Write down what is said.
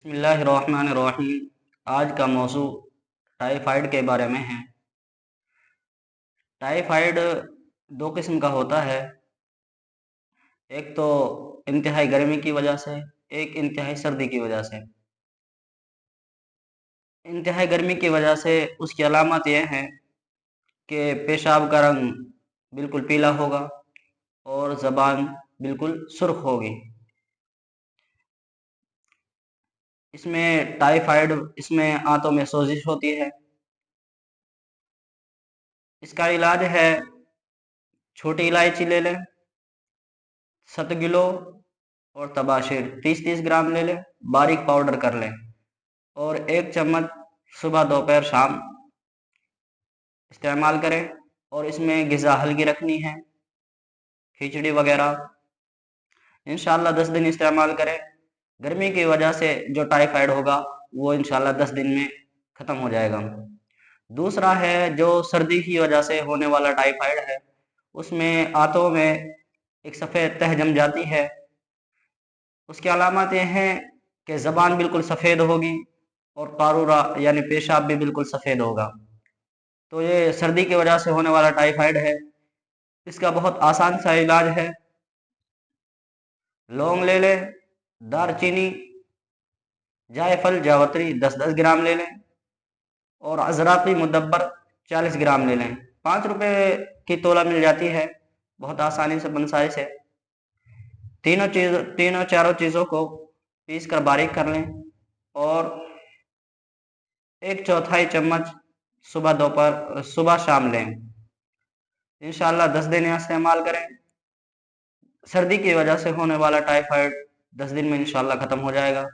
बिस्मिल्लाहिर्रहमानिर्रहीम। आज का मौजू टाइफाइड के बारे में है। टाइफाइड दो किस्म का होता है, एक तो इंतहाई गर्मी की वजह से, एक इंतहाई सर्दी की वजह से। इंतहाई गर्मी की वजह से उसकी अलामत यह है कि पेशाब का रंग बिल्कुल पीला होगा और ज़बान बिल्कुल सुर्ख होगी। इसमें आंतों में सोजिश होती है। इसका इलाज है, छोटी इलायची ले लें, सतगिलो और तबाशिर 30-30 ग्राम ले लें, बारीक पाउडर कर लें और 1 चम्मच सुबह दोपहर शाम इस्तेमाल करें। और इसमें ग़िज़ा हल्की रखनी है, खिचड़ी वगैरह। इंशाल्लाह 10 दिन इस्तेमाल करें। गर्मी की वजह से जो टाइफाइड होगा वो इंशाल्लाह 10 दिन में ख़त्म हो जाएगा। दूसरा है, जो सर्दी की वजह से होने वाला टाइफाइड है, उसमें आंतों में एक सफ़ेद तह जम जाती है। उसकी अलामत ये हैं कि ज़बान बिल्कुल सफ़ेद होगी और कारूरा यानी पेशाब भी बिल्कुल सफ़ेद होगा। तो ये सर्दी की वजह से होने वाला टाइफाइड है। इसका बहुत आसान सा इलाज है। लौंग ले लें, दालचीनी, जायफल, जावित्री 10-10 ग्राम ले लें और अज़राक़ी मुदब्बर 40 ग्राम ले लें। 5 रुपए की तोला मिल जाती है, बहुत आसानी से बनसाइश है। तीनों चारों चीज़ों को पीस कर बारीक कर लें और 1/4 चम्मच सुबह शाम लें। इंशाल्लाह 10 दिन इस्तेमाल करें। सर्दी की वजह से होने वाला टाइफाइड 10 दिन में इंशाल्लाह ख़त्म हो जाएगा।